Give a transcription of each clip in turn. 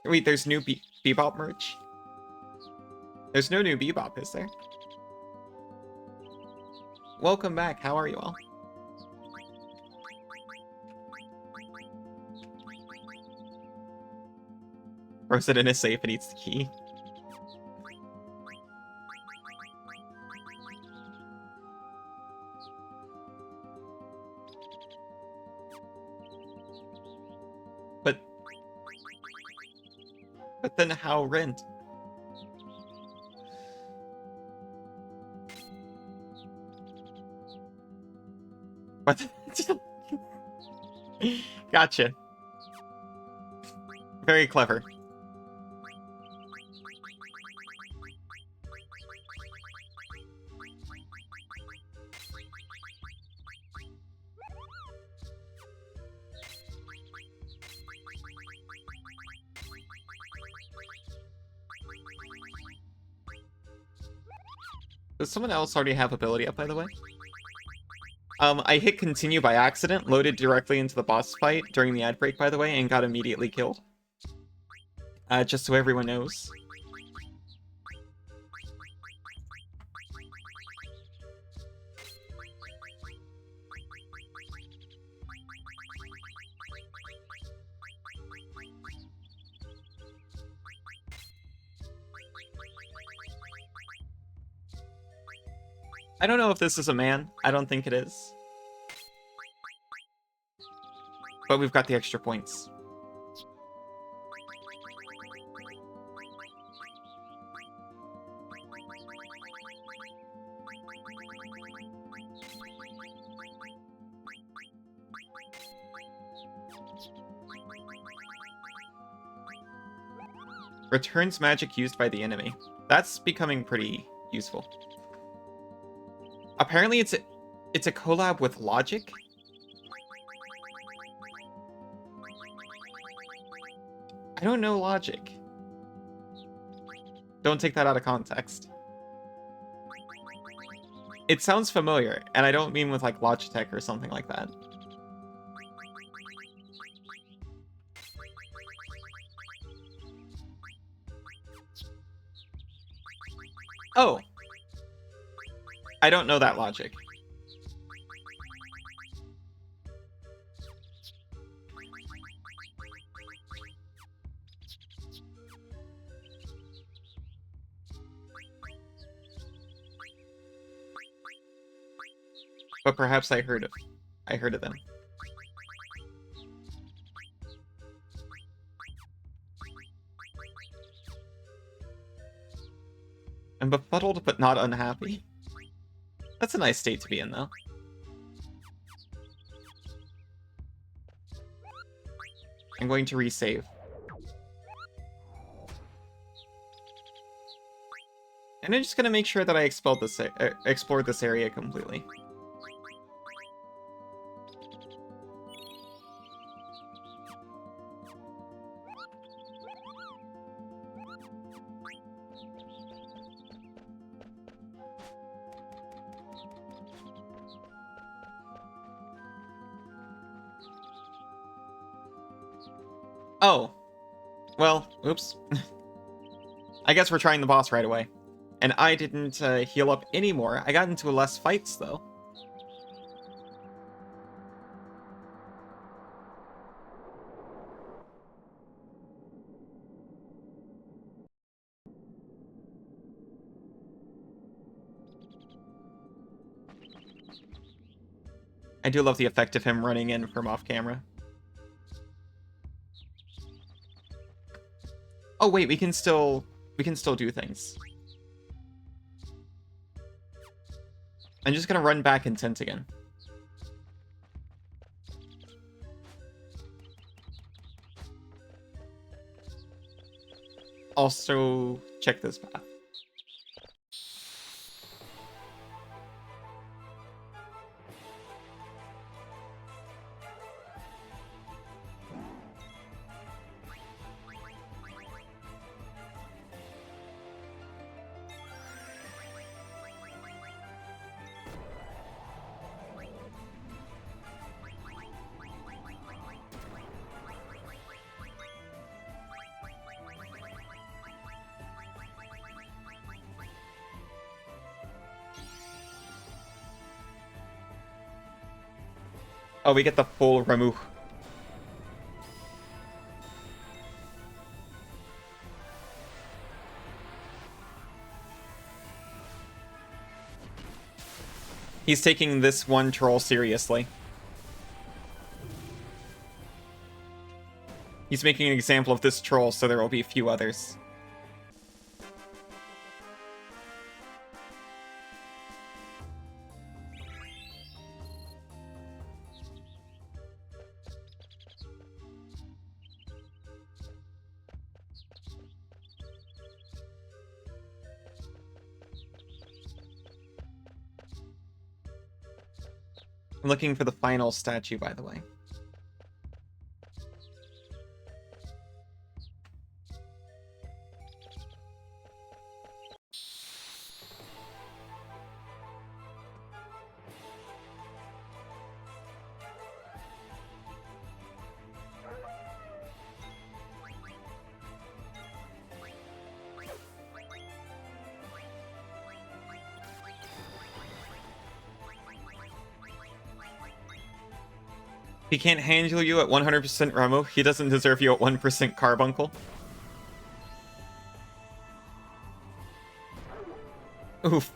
Wait, there's new Bebop merch? There's no new Bebop, is there? Welcome back, how are you all? Throws it in a safe and eats the key. But then how rent? What? Gotcha. Very clever. Does someone else already have ability up, by the way? I hit continue by accident, loaded directly into the boss fight during the ad break, by the way, and got immediately killed. Just so everyone knows. I don't know if this is a man. I don't think it is. But we've got the extra points. Returns magic used by the enemy. That's becoming pretty useful. Apparently it's a collab with Logic. I don't know Logic. Don't take that out of context. It sounds familiar, and I don't mean with like Logitech or something like that. Oh. I don't know that Logic. But perhaps I heard of them. I'm befuddled but not unhappy. That's a nice state to be in, though. I'm going to resave. And I'm just going to make sure that I explored this area completely. Oh. Well, oops. I guess we're trying the boss right away. And I didn't heal up anymore. I got into less fights, though. I do love the effect of him running in from off camera. Oh wait, we can still do things. I'm just gonna run back in tent again. Also, check this path. Oh, we get the full Ramuh. He's taking this one troll seriously. He's making an example of this troll, so there will be a few others. I'm looking for the final statue, by the way. He can't handle you at 100% Ramuh. He doesn't deserve you at 1% Carbuncle. Oof.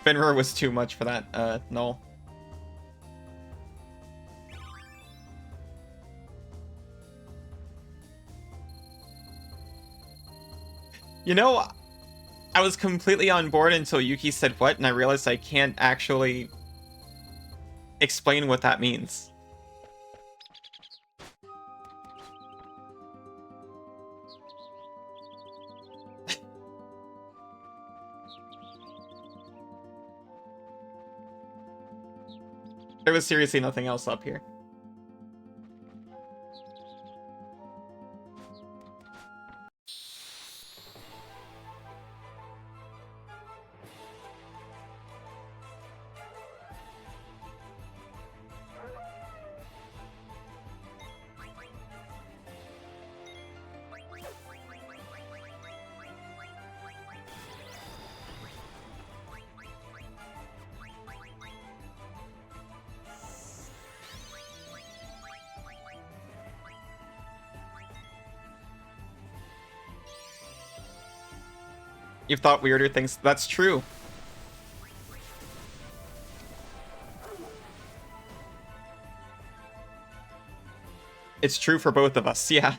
Fenrir was too much for that, null. You know, I was completely on board until Yuki said what, and I realized I can't actually explain what that means. There was seriously nothing else up here. You've thought weirder things. That's true. It's true for both of us, yeah.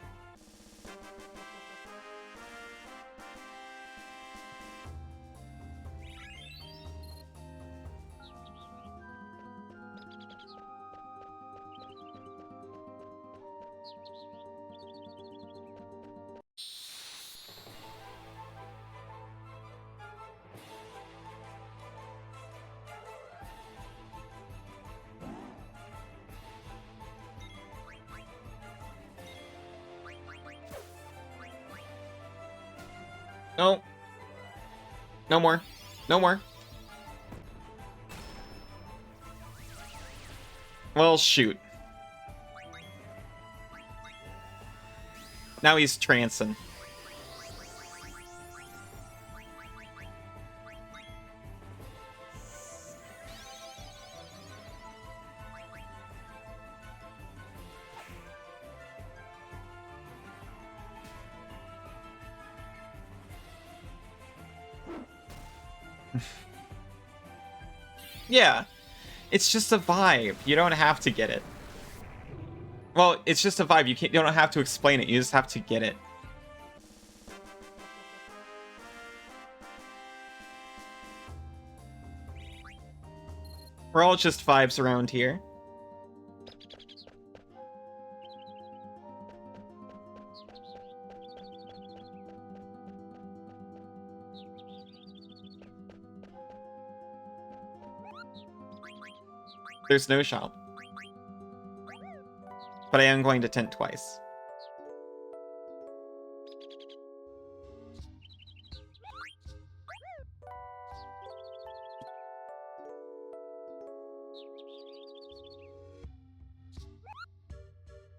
No. No more. No more. Well, shoot. Now he's trancing. Yeah, it's just a vibe. You don't have to get it. Well, it's just a vibe. You don't have to explain it. You just have to get it. We're all just vibes around here. There's no shop. But I am going to tent twice.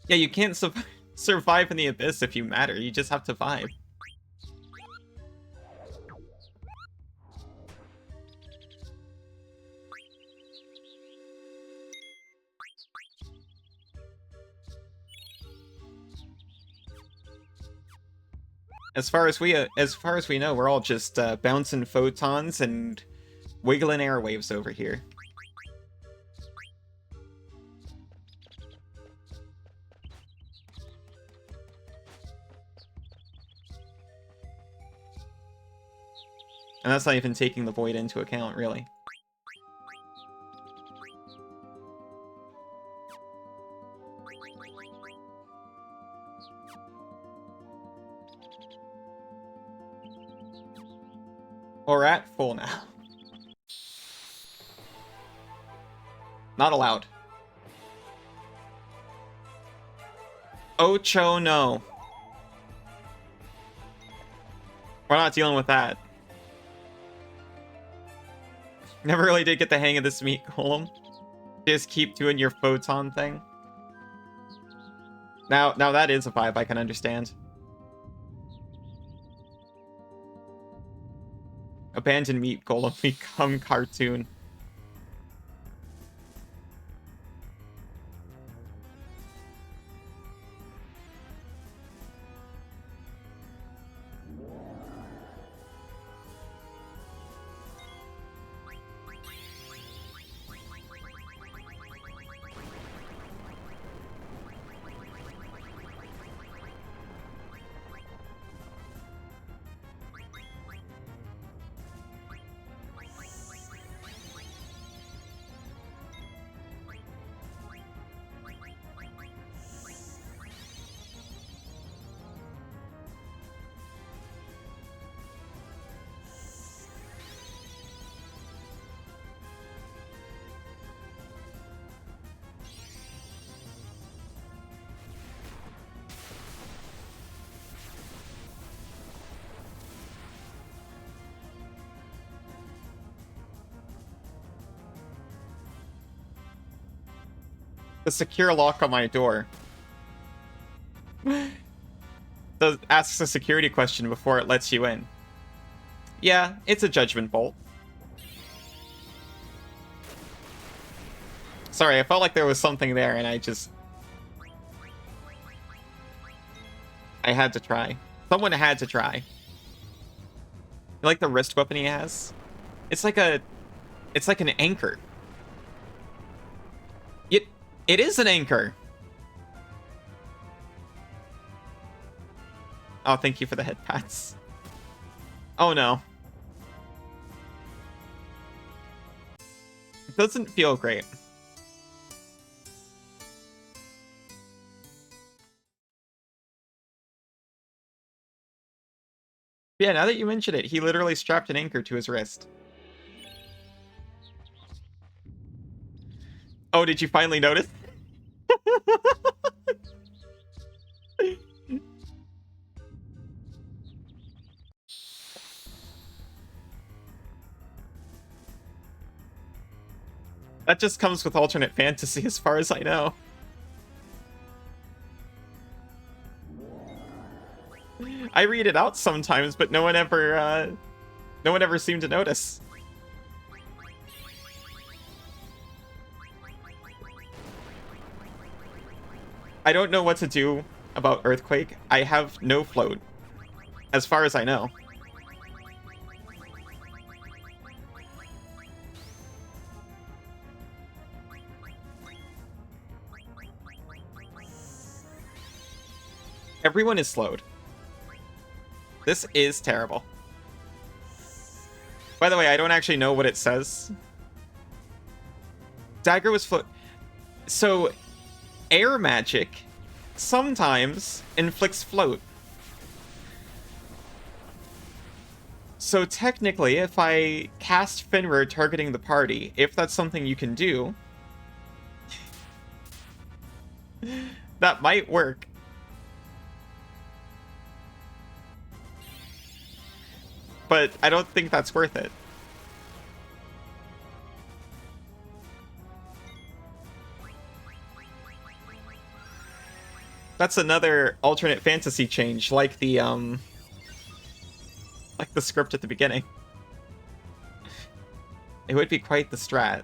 Yeah, you can't survive in the abyss if you matter. You just have to vibe. As far as we know, we're all just bouncing photons and wiggling airwaves over here. And that's not even taking the void into account, really. We're at full now. Not allowed. Ocho, no. We're not dealing with that. Never really did get the hang of this meat golem. Just keep doing your photon thing. Now that is a vibe I can understand. Abandoned meat golem become cartoon. The secure lock on my door. Asks a security question before it lets you in. Yeah, it's a judgment bolt. Sorry, I felt like there was something there and I had to try. Someone had to try. You like the wrist weapon he has? It's like an anchor. It is an anchor. Oh, thank you for the head pats. Oh no. It doesn't feel great. Yeah, now that you mention it, he literally strapped an anchor to his wrist. Oh, did you finally notice? That just comes with alternate fantasy as far as I know. I read it out sometimes, but no one ever seemed to notice. I don't know what to do about Earthquake. I have no float, as far as I know. Everyone is slowed. This is terrible. By the way, I don't actually know what it says. Dagger was float. So, air magic sometimes inflicts float. So technically, if I cast Finra targeting the party, if that's something you can do, that might work. But I don't think that's worth it. That's another alternate fantasy change, like the script at the beginning. It would be quite the strat.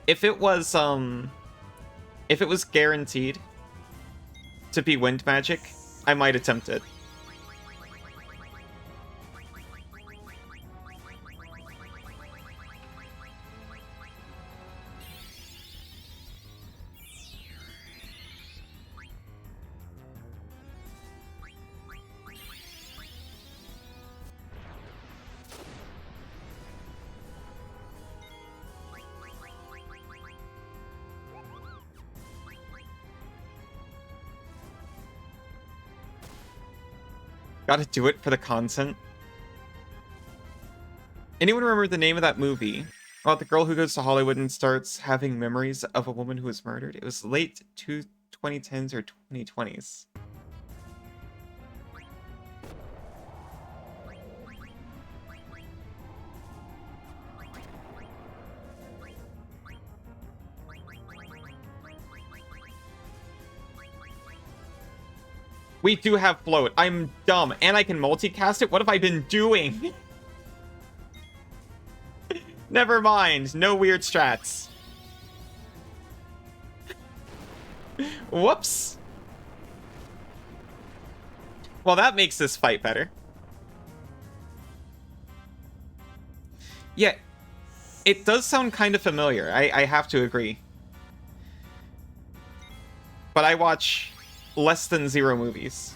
If it was guaranteed to be wind magic, I might attempt it. Gotta do it for the content. Anyone remember the name of that movie? About the girl who goes to Hollywood and starts having memories of a woman who was murdered? It was late 2010s or 2020s. We do have float. I'm dumb. And I can multicast it? What have I been doing? Never mind. No weird strats. Whoops. Well, that makes this fight better. Yeah. It does sound kind of familiar. I have to agree. But I watch less than 0 movies.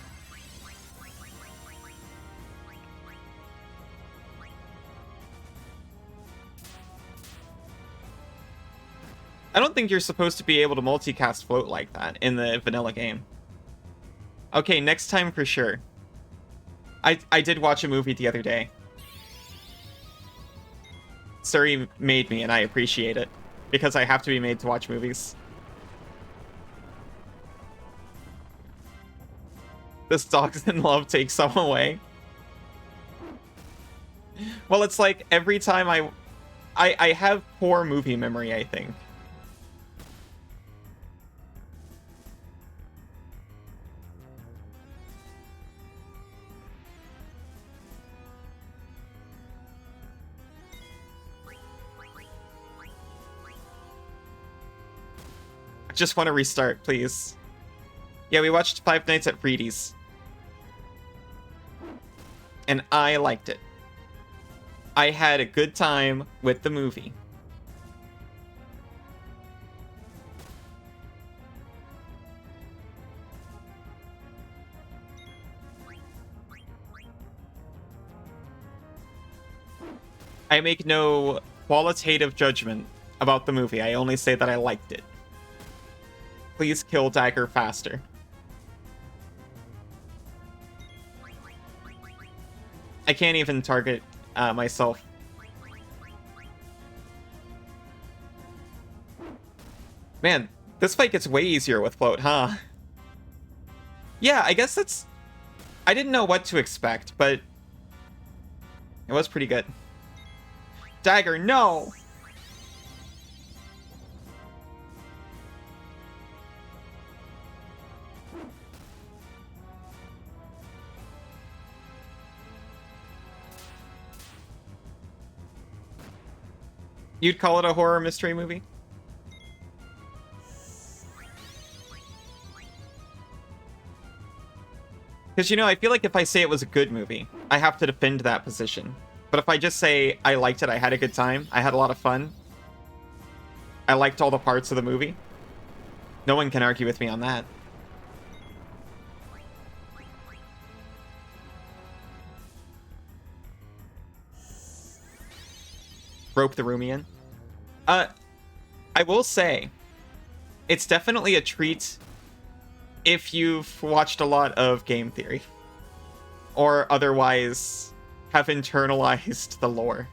I don't think you're supposed to be able to multicast float like that in the vanilla game. Okay, next time for sure. I did watch a movie the other day. Suri made me, and I appreciate it. Because I have to be made to watch movies. This dog's in love takes some away. Well, it's like every time I have poor movie memory, I think. I just want to restart, please. Yeah, we watched Five Nights at Freddy's. And I liked it. I had a good time with the movie. I make no qualitative judgment about the movie. I only say that I liked it. Please kill Dagger faster. I can't even target myself. Man, this fight gets way easier with float, huh? Yeah, I guess that's... I didn't know what to expect, but it was pretty good. Dagger, no! You'd call it a horror mystery movie? Because, you know, I feel like if I say it was a good movie, I have to defend that position. But if I just say I liked it, I had a good time, I had a lot of fun, I liked all the parts of the movie, no one can argue with me on that. Rope the Roomian. I will say, it's definitely a treat if you've watched a lot of game theory. Or otherwise have internalized the lore.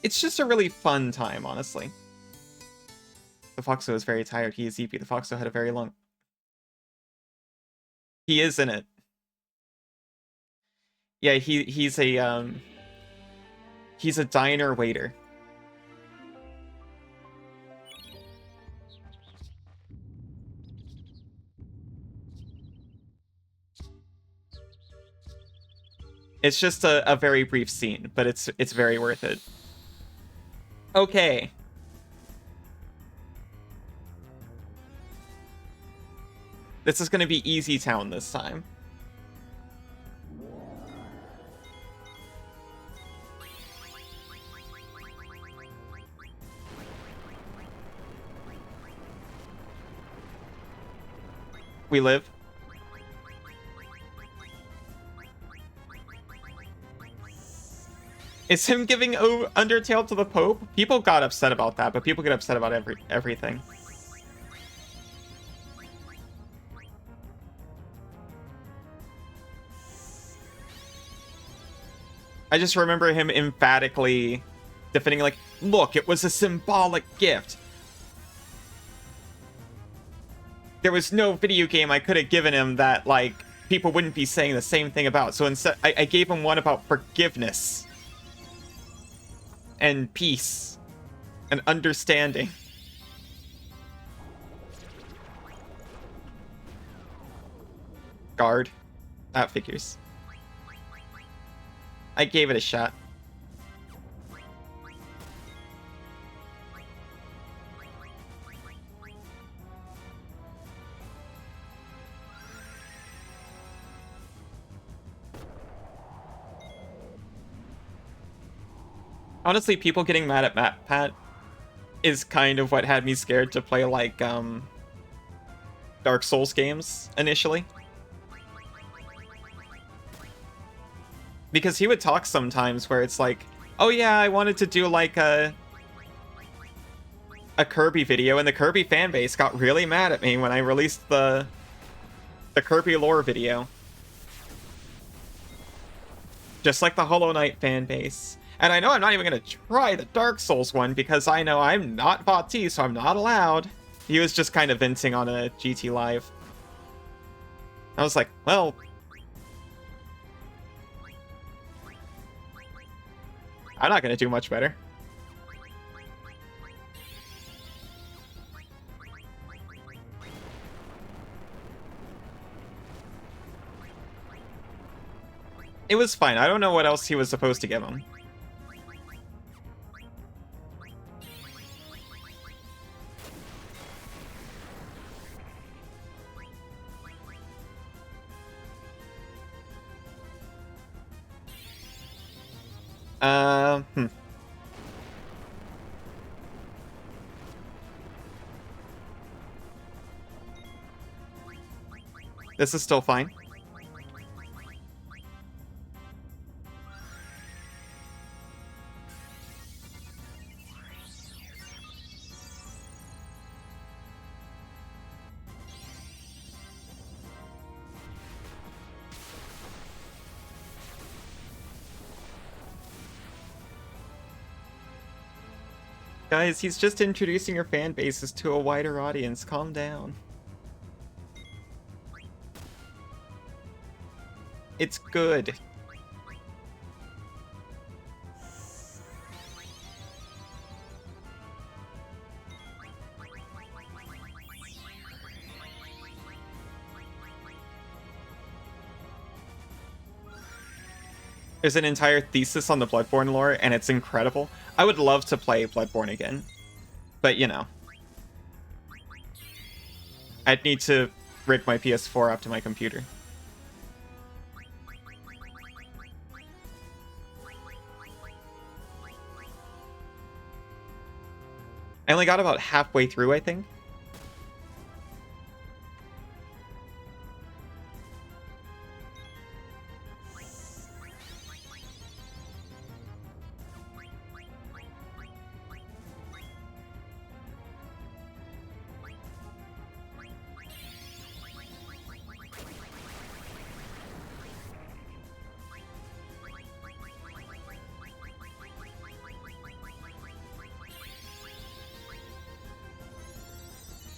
It's just a really fun time, honestly. The Foxo is very tired. He is EP. The Foxo had a very long... He is in it. Yeah, he's a diner waiter. It's just a very brief scene, but it's very worth it. Okay. This is going to be easy town this time. We live. Is him giving Undertale to the Pope? People got upset about that, but people get upset about everything. I just remember him emphatically defending, like, look, it was a symbolic gift. There was no video game I could have given him that, like, people wouldn't be saying the same thing about. So instead, I gave him one about forgiveness. And peace. And understanding. Guard. That figures. I gave it a shot. Honestly, people getting mad at Pat is kind of what had me scared to play, like, Dark Souls games initially. Because he would talk sometimes where it's like, oh yeah, I wanted to do, like, a Kirby video, and the Kirby fanbase got really mad at me when I released the Kirby lore video. Just like the Hollow Knight fanbase. And I know I'm not even going to try the Dark Souls one because I know I'm not Vati, so I'm not allowed. He was just kind of venting on a GT Live. I was like, well... I'm not going to do much better. It was fine. I don't know what else he was supposed to give him. This is still fine. Guys, he's just introducing your fan bases to a wider audience. Calm down. It's good. There's an entire thesis on the Bloodborne lore, and it's incredible. I would love to play Bloodborne again. But, you know. I'd need to rig my PS4 up to my computer. I only got about halfway through, I think.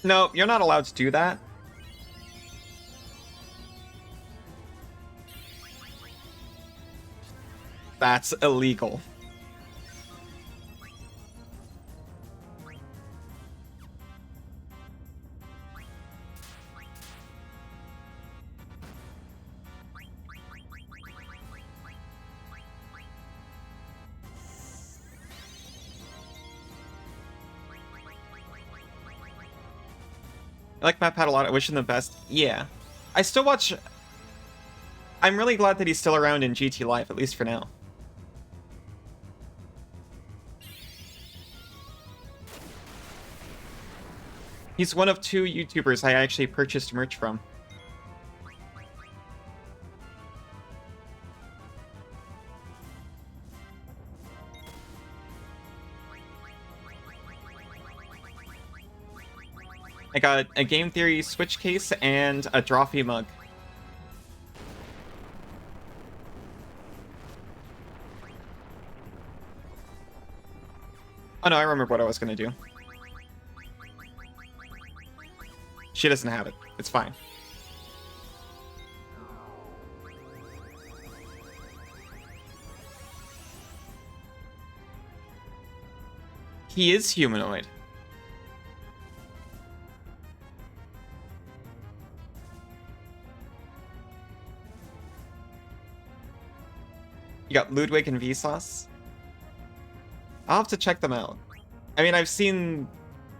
No, you're not allowed to do that. That's illegal. I like MatPat a lot. I wish him the best. Yeah. I still watch... I'm really glad that he's still around in GT Live, at least for now. He's one of 2 YouTubers I actually purchased merch from. I got a Game Theory Switch case and a Drawfee mug. Oh no, I remember what I was gonna do. She doesn't have it. It's fine. He is humanoid. You got Ludwig and Vsauce. I'll have to check them out. I mean, I've seen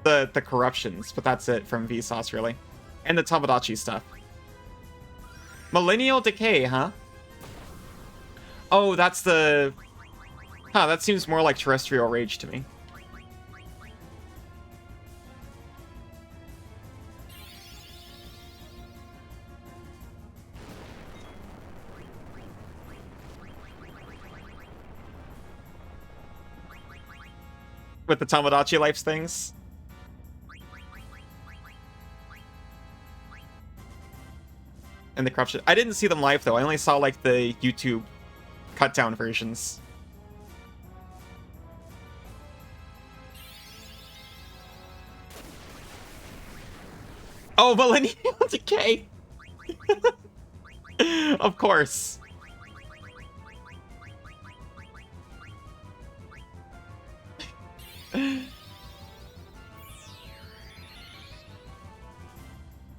the corruptions, but that's it from Vsauce, really. And the Tamagotchi stuff. Millennial Decay, huh? Oh, that's the... Huh, that seems more like Terrestrial Rage to me. With the Tamagotchi Life things. And the corruption. I didn't see them live, though. I only saw, like, the YouTube cut-down versions. Oh, Millennial Decay! Of course.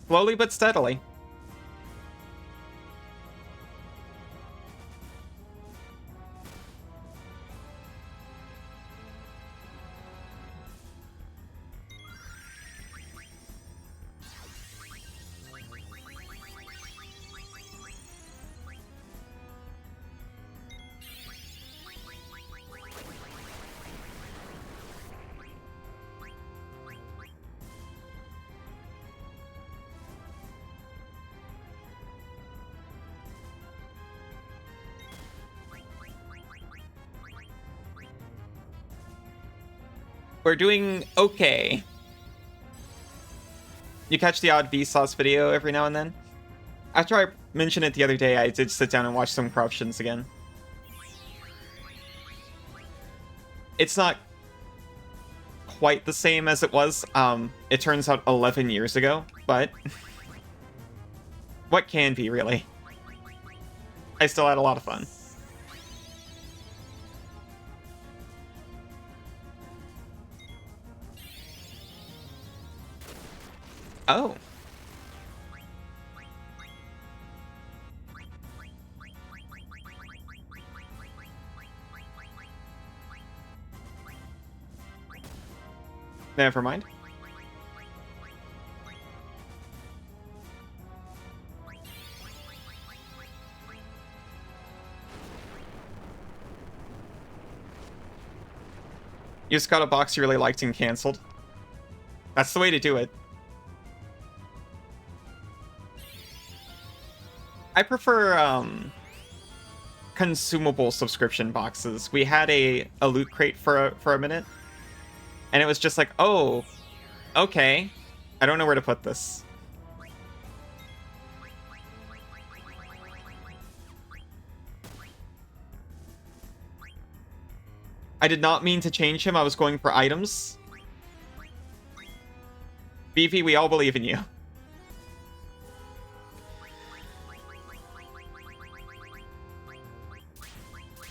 Slowly but steadily. We're doing okay. You catch the odd Vsauce video every now and then? After I mentioned it the other day, I did sit down and watch some corruptions again. It's not quite the same as it was. It turns out 11 years ago, but what can be, really? I still had a lot of fun. Oh. Never mind. You just got a box you really liked and canceled. That's the way to do it. I prefer consumable subscription boxes. We had a loot crate for a minute, and it was just like, oh, okay, I don't know where to put this. I did not mean to change him. I was going for items. Beefy, we all believe in you.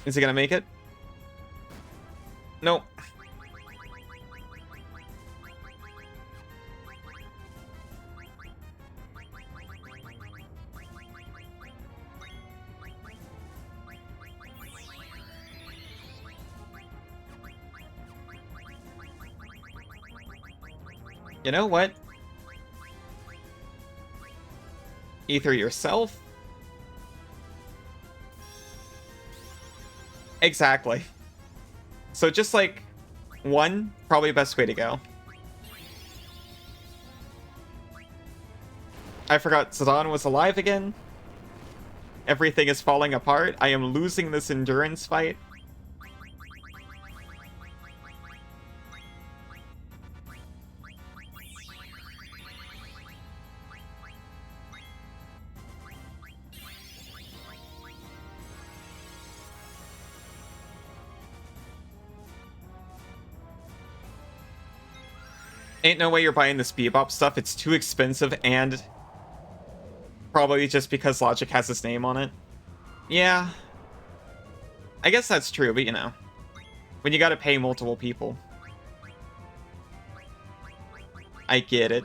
Is he gonna make it? Nope. You know what? Ether yourself. Exactly. So just like one, probably the best way to go. I forgot Zidane was alive again. Everything is falling apart. I am losing this endurance fight. Ain't no way you're buying this Bebop stuff. It's too expensive, and probably just because Logic has his name on it. Yeah. I guess that's true, but you know. When you gotta pay multiple people. I get it.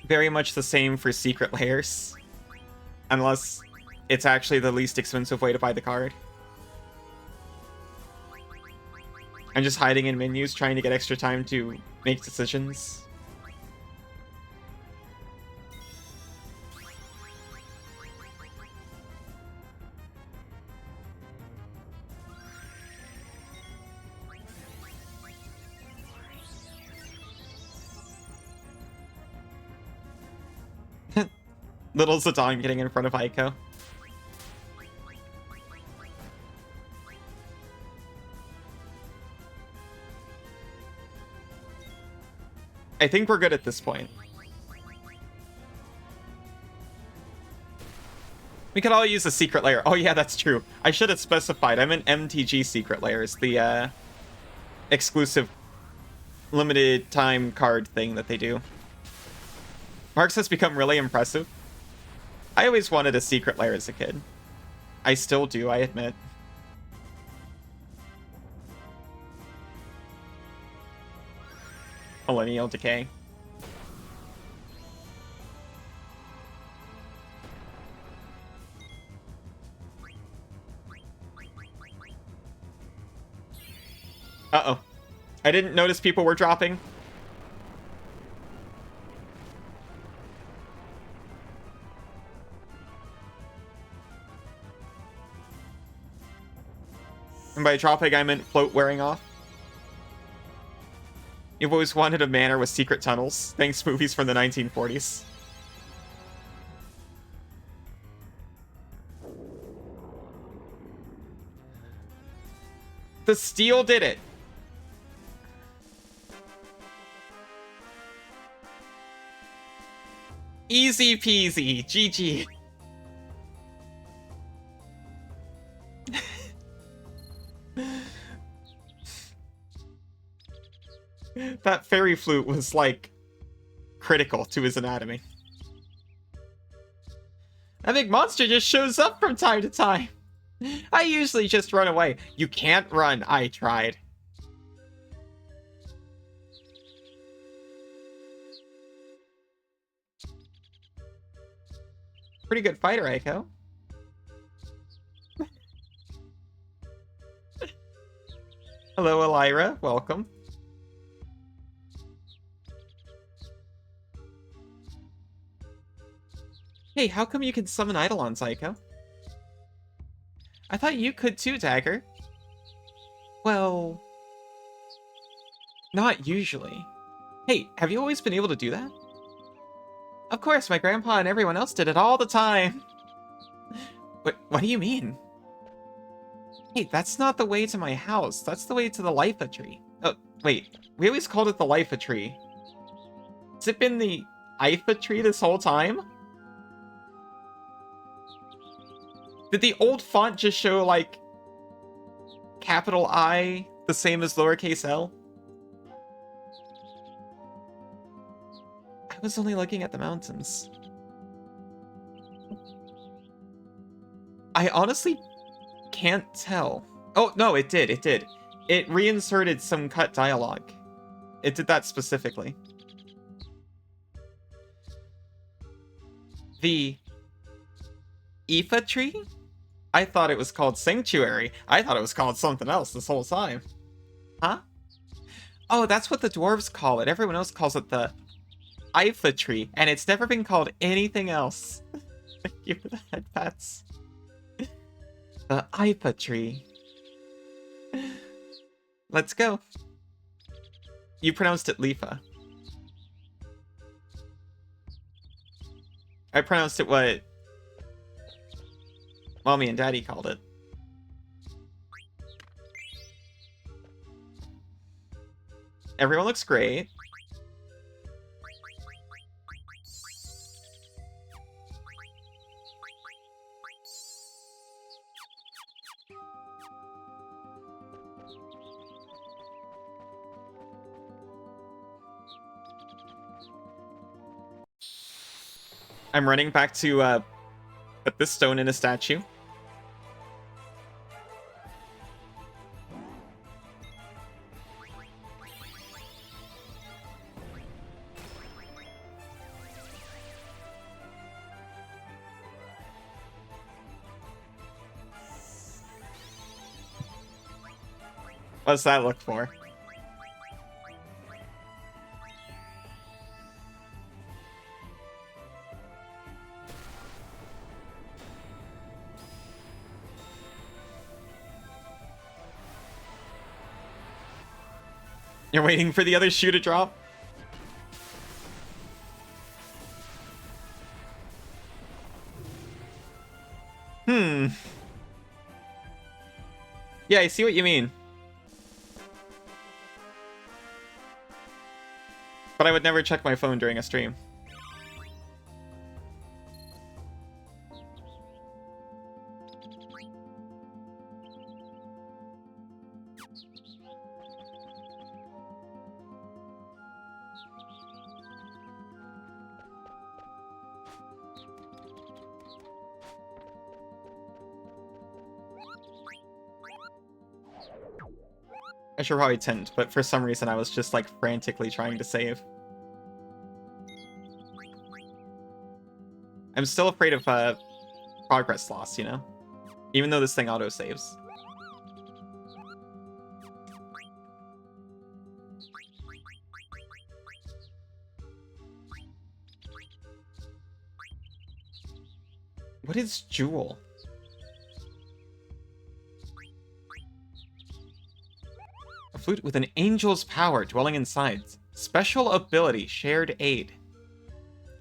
Very much the same for secret layers. Unless it's actually the least expensive way to buy the card. I'm just hiding in menus, trying to get extra time to make decisions. Little Zidane getting in front of Aiko. I think we're good at this point. We could all use a secret layer. Oh yeah, that's true. I should have specified. I meant MTG secret layers, the exclusive limited time card thing that they do. Marks has become really impressive. I always wanted a secret layer as a kid. I still do, I admit. Millennial Decay. Uh-oh. I didn't notice people were dropping. And by dropping, I meant float wearing off. You've always wanted a manor with secret tunnels. Thanks, movies from the 1940s. The steel did it. Easy peasy. GG. That fairy flute was, like, critical to his anatomy. That big monster just shows up from time to time. I usually just run away. You can't run. I tried. Pretty good fighter, Aiko. Hello, Elira. Welcome. Hey, how come you can summon Eidolons, Aiko? I thought you could too, Dagger. Well... not usually. Hey, have you always been able to do that? Of course, my grandpa and everyone else did it all the time. What do you mean? Hey, that's not the way to my house. That's the way to the Life-a tree. Oh, wait. We always called it the Life-a tree. Has it been the Ifa tree this whole time? Did the old font just show, like, capital I the same as lowercase l? I was only looking at the mountains. I honestly can't tell. Oh, no, it did. It did. It reinserted some cut dialogue. It did that specifically. The Ifa tree? I thought it was called Sanctuary. I thought it was called something else this whole time. Huh? Oh, that's what the dwarves call it. Everyone else calls it the Ifa tree, and it's never been called anything else. Thank you for the head pats. The Ifa tree. Let's go. You pronounced it Lifa. I pronounced it what Mommy and Daddy called it. Everyone looks great. I'm running back to put this stone in a statue. What's that look for? You're waiting for the other shoe to drop? Yeah, I see what you mean. But I would never check my phone during a stream. I should probably tint, but for some reason I was just like frantically trying to save. I'm still afraid of progress loss, you know? Even though this thing auto-saves. What is Jewel? A flute with an angel's power dwelling inside. Special ability, shared aid.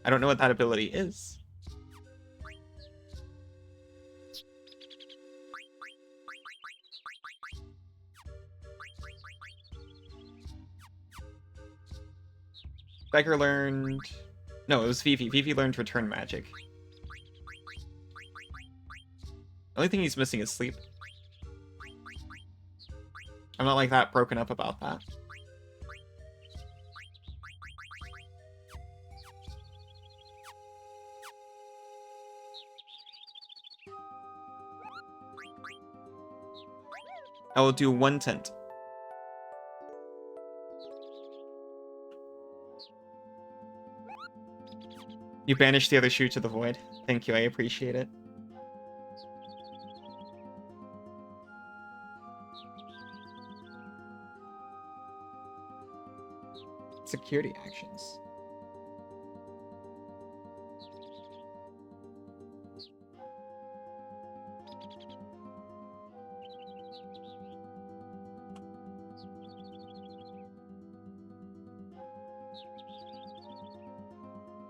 I don't know what that ability is. Beggar learned... No, it was Vivi. Vivi learned Return Magic. The only thing he's missing is sleep. I'm not like that broken up about that. I will do one tint. You banished the other shoe to the void. Thank you, I appreciate it. Security actions.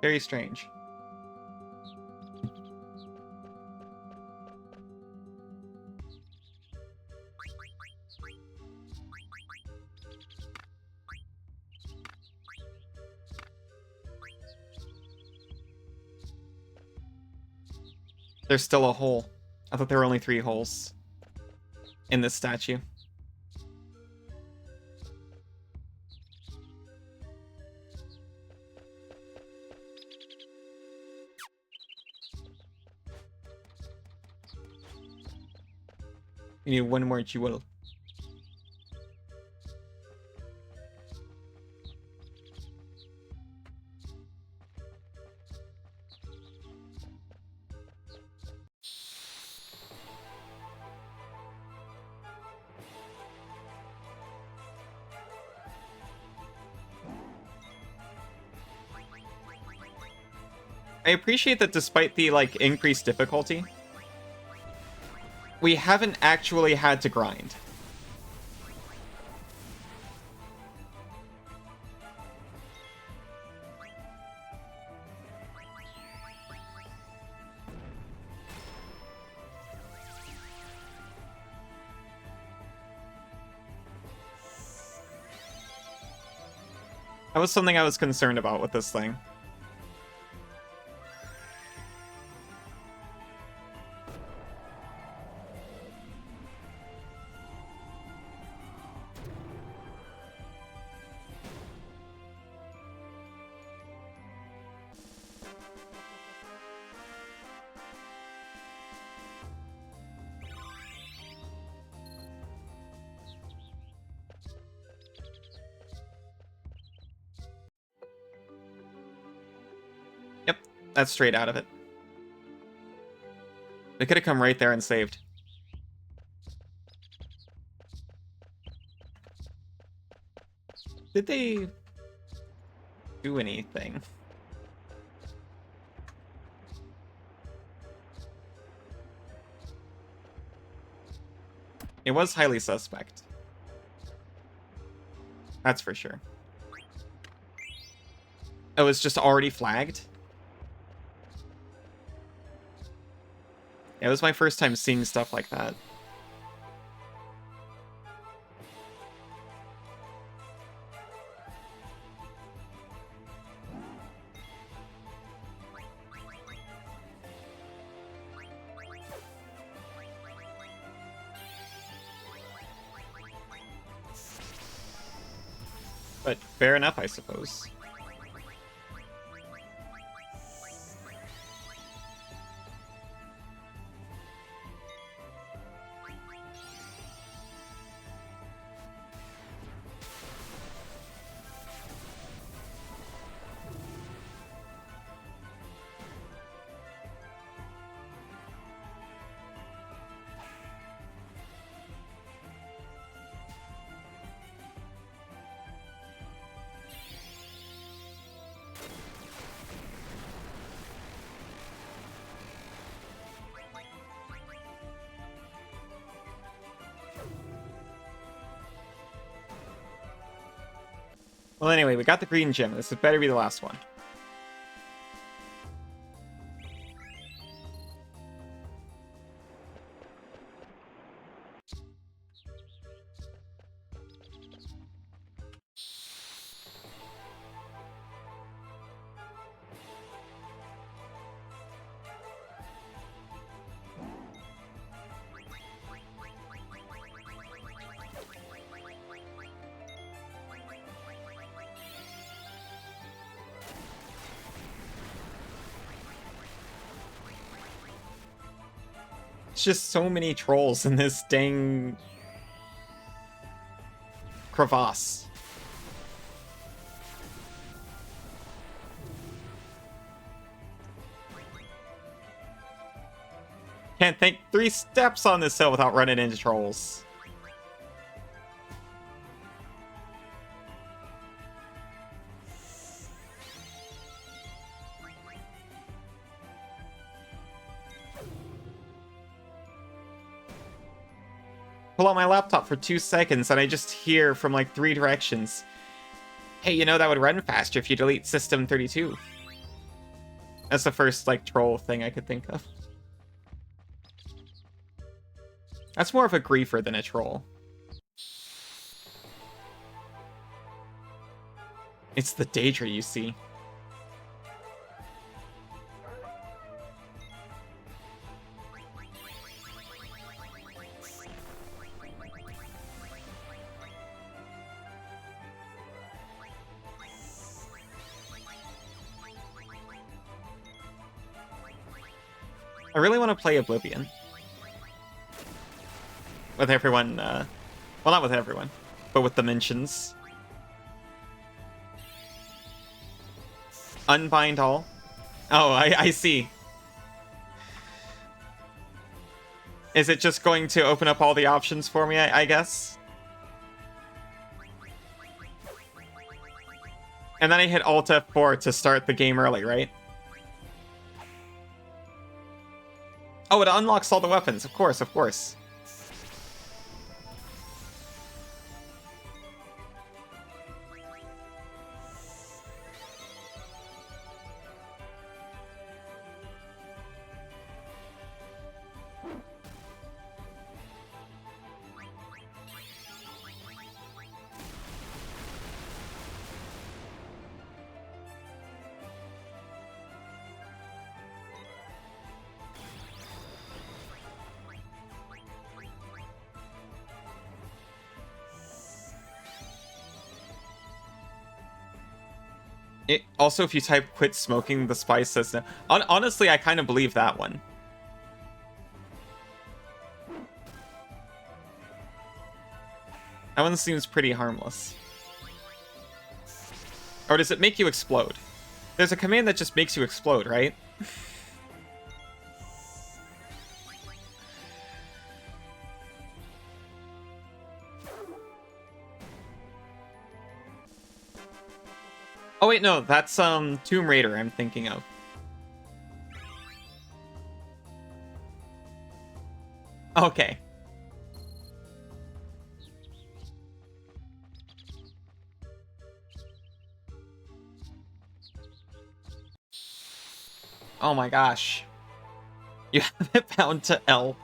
Very strange. There's still a hole. I thought there were only 3 holes in this statue. You need one more jewel. I appreciate that despite the, like, increased difficulty, we haven't actually had to grind. That was something I was concerned about with this thing. That's straight out of it. They could have come right there and saved. Did they do anything? It was highly suspect. That's for sure. Oh, it's just already flagged? It was my first time seeing stuff like that. But fair enough, I suppose. Well, anyway, we got the green gem. This had better be the last one. It's just so many trolls in this dang crevasse. Can't take 3 steps on this hill without running into trolls. Pull out my laptop for 2 seconds and I just hear from like 3 directions, hey, you know that would run faster if you delete system 32. That's the first like troll thing I could think of. That's more of a griefer than a troll. It's the Daedra, you see. I really want to play Oblivion. With everyone, well, not with everyone, but with the mentions. Unbind all. Oh, I see. Is it just going to open up all the options for me, I guess? And then I hit Alt F4 to start the game early, right? Oh, it unlocks all the weapons. Of course, of course. Also, if you type quit smoking, the spy says no. Honestly, I kind of believe that one. That one seems pretty harmless. Or does it make you explode? There's a command that just makes you explode, right? Oh wait, no, that's Tomb Raider I'm thinking of. Okay. Oh my gosh. You have it bound to L.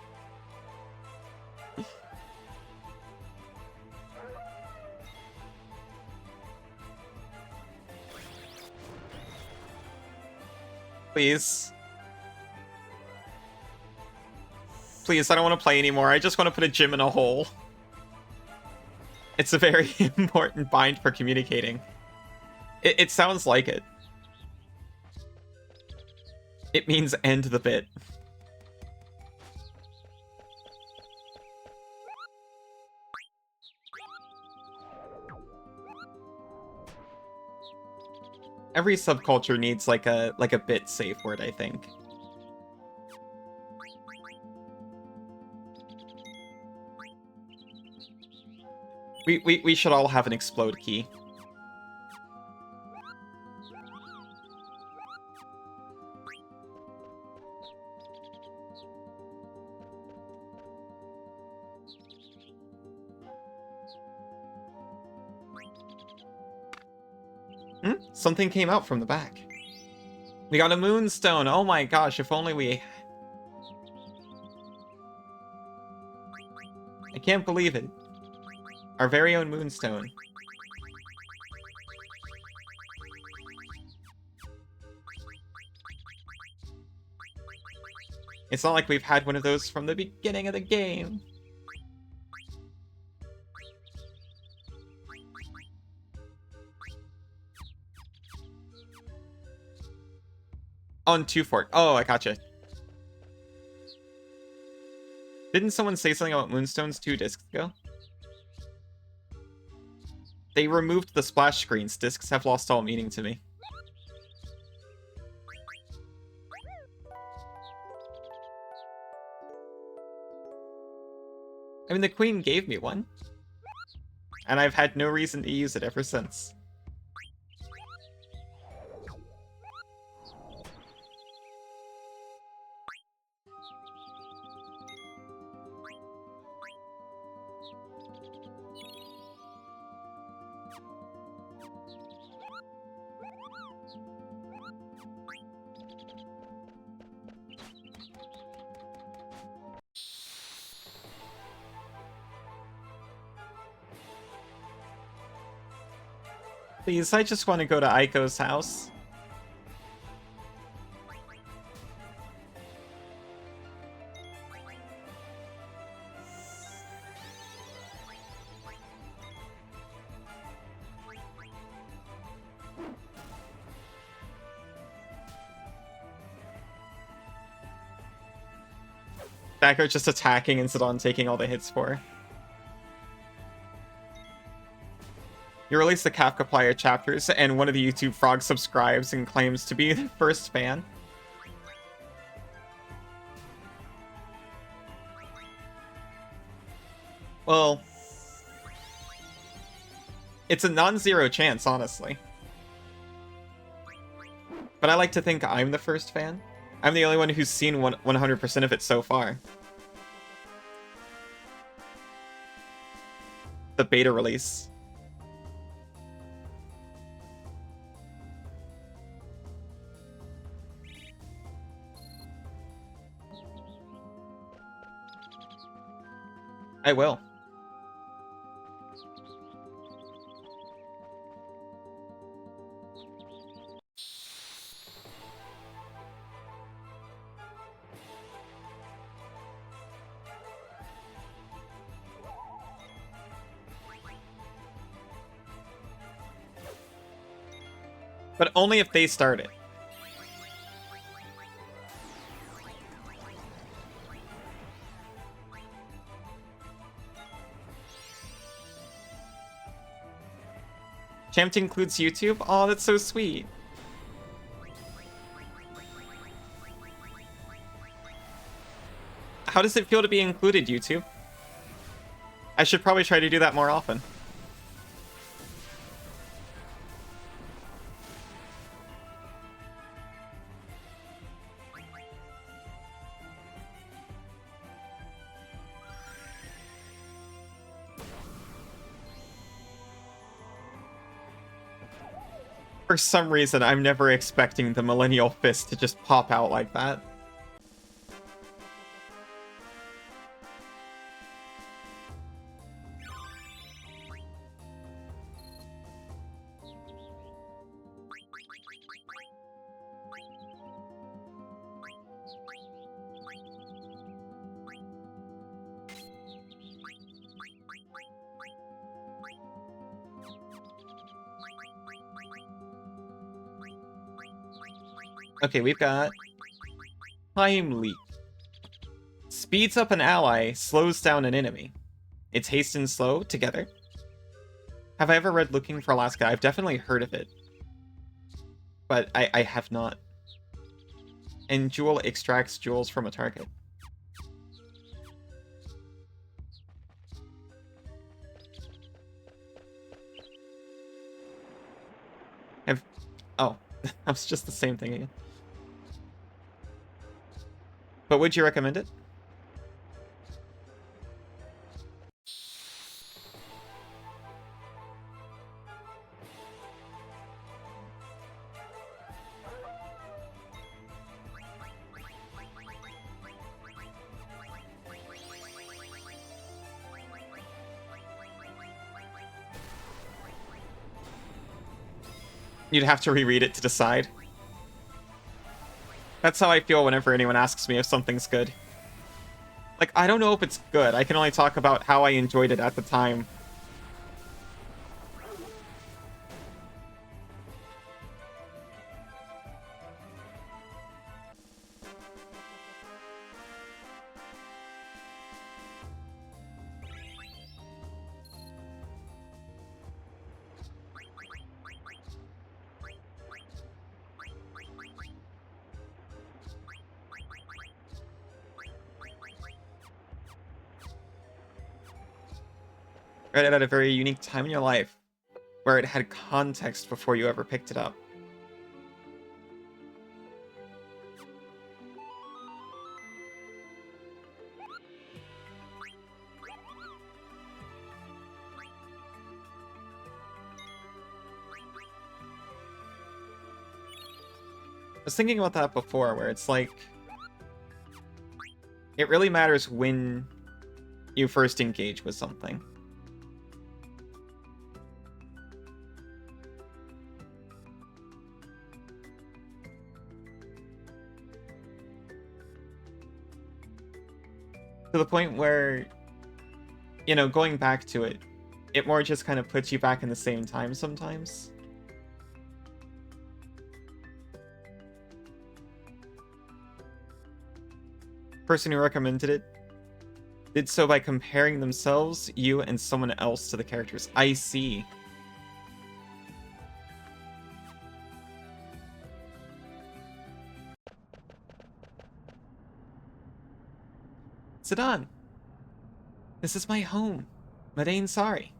Please. Please, I don't want to play anymore. I just want to put a gym in a hole. It's a very important bind for communicating. It sounds like it. It means end the bit. Every subculture needs like a bit safe word, I think. We should all have an explode key. Something came out from the back. We got a moonstone. Oh my gosh, if only we... I can't believe it. Our very own moonstone. It's not like we've had one of those from the beginning of the game. On 2 Fort. Oh, I gotcha. Didn't someone say something about moonstones 2 discs ago? They removed the splash screens. Discs have lost all meaning to me. I mean, the Queen gave me one. And I've had no reason to use it ever since. Please, I just want to go to Aiko's house. Aiko just attacking instead on taking all the hits for. You release the Kafka Player chapters, and one of the YouTube frogs subscribes and claims to be the first fan. Well, it's a non-zero chance, honestly. But I like to think I'm the first fan. I'm the only one who's seen 100% of it so far. The beta release. I will. But only if they start it. Champ includes YouTube? Oh, that's so sweet. How does it feel to be included, YouTube? I should probably try to do that more often. For some reason, I'm never expecting the Millennial Fist to just pop out like that. Okay, we've got Time Leap. Speeds up an ally, slows down an enemy. It's haste and slow together. Have I ever read Looking for Alaska? I've definitely heard of it. But I have not. And Jewel extracts jewels from a target. Oh, that was just the same thing again. But would you recommend it? You'd have to reread it to decide. That's how I feel whenever anyone asks me if something's good. Like, I don't know if it's good. I can only talk about how I enjoyed it at the time. Read it at a very unique time in your life, where it had context before you ever picked it up. I was thinking about that before, where it's like, it really matters when you first engage with something. To the point where, you know, going back to it, it more just kind of puts you back in the same time sometimes. Person who recommended it did so by comparing themselves, you, and someone else to the characters. I see. Sidon, this is my home. Madain Sari.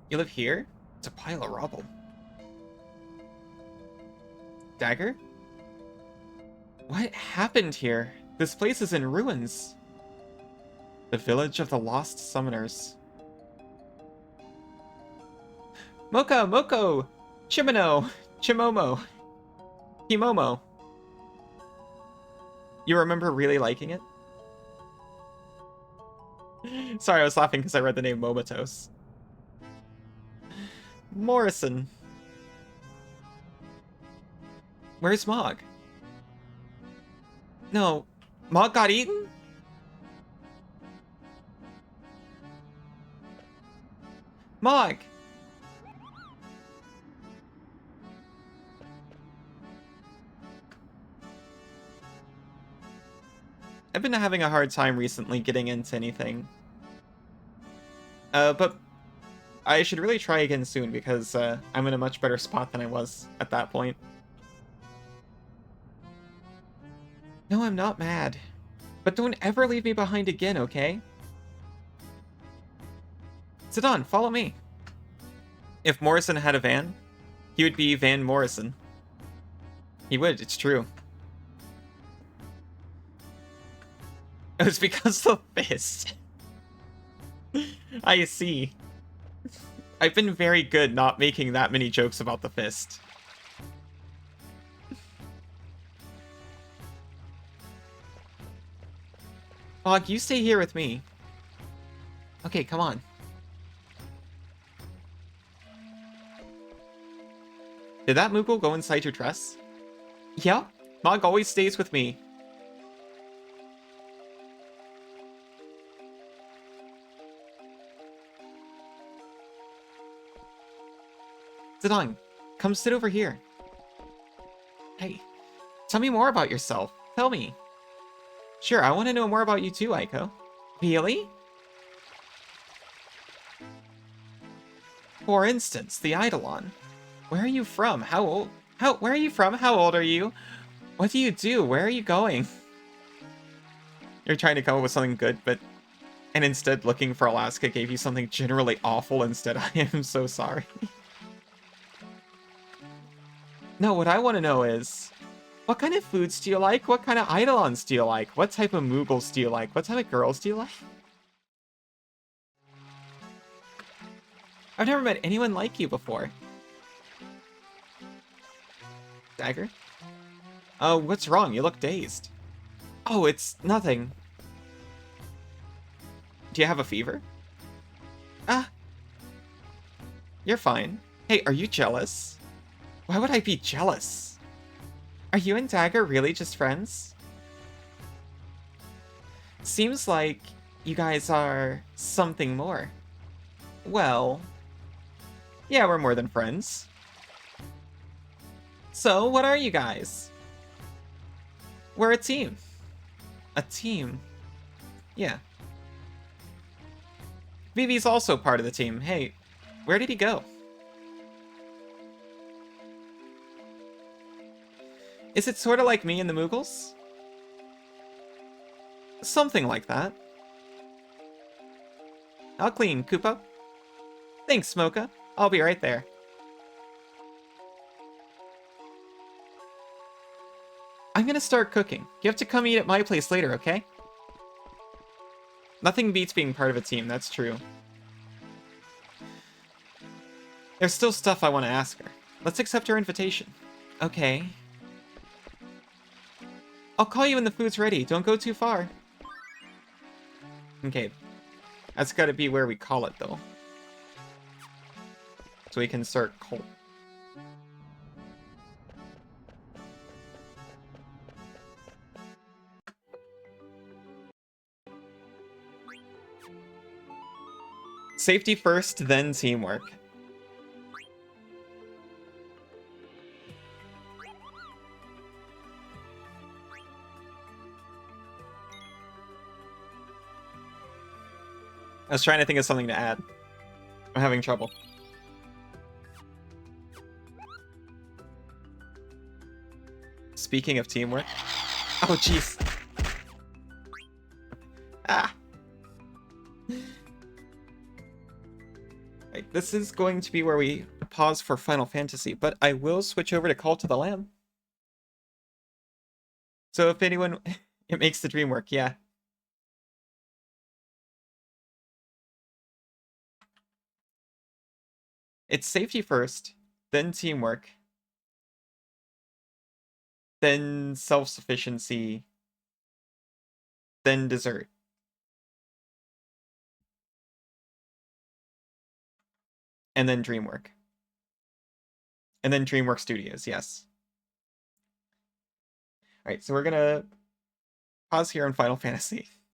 You live here? It's a pile of rubble. Dagger? What happened here? This place is in ruins. The village of the lost summoners. Mocha, Moko, Chimino, Chimomo, Himomo. You remember really liking it? Sorry, I was laughing because I read the name Momotos. Morrison. Where's Mog? No, Mog got eaten? Mog! I've been having a hard time recently getting into anything. But I should really try again soon because I'm in a much better spot than I was at that point. No, I'm not mad. But don't ever leave me behind again, okay? Zidane, follow me. If Morrison had a van, he would be Van Morrison. He would, it's true. It was because of the fist. I see. I've been very good not making that many jokes about the fist. Mog, you stay here with me. Okay, come on. Did that Moogle go inside your dress? Yeah, Mog always stays with me. Zidane, come sit over here. Hey, tell me more about yourself. Tell me. Sure, I want to know more about you too, Aiko. Really? For instance, the Eidolon. Where are you from? How old? Where are you from? How old are you? What do you do? Where are you going? You're trying to come up with something good, and instead looking for Alaska gave you something generally awful instead. I am so sorry. No, what I want to know is, what kind of foods do you like? What kind of Eidolons do you like? What type of Moogles do you like? What type of girls do you like? I've never met anyone like you before. Dagger? Oh, what's wrong? You look dazed. Oh, it's nothing. Do you have a fever? Ah. You're fine. Hey, are you jealous? Why would I be jealous? Are you and Dagger really just friends? Seems like you guys are something more. Well, yeah, we're more than friends. So, what are you guys? We're a team. A team? Yeah. Vivi's also part of the team. Hey, where did he go? Is it sort of like me and the Moogles? Something like that. I'll clean, Koopa. Thanks, Mocha. I'll be right there. I'm gonna start cooking. You have to come eat at my place later, okay? Nothing beats being part of a team, that's true. There's still stuff I want to ask her. Let's accept her invitation. Okay. I'll call you when the food's ready. Don't go too far. Okay. That's gotta be where we call it, though. So we can start cold. Safety first, then teamwork. I was trying to think of something to add. I'm having trouble. Speaking of teamwork. Oh, jeez. Ah. Right, this is going to be where we pause for Final Fantasy, but I will switch over to Call to the Lamb. So if anyone, it makes the dream work, yeah. It's safety first, then teamwork, then self-sufficiency, then dessert. And then DreamWork. And then DreamWorks Studios, yes. Alright, so we're gonna pause here on Final Fantasy.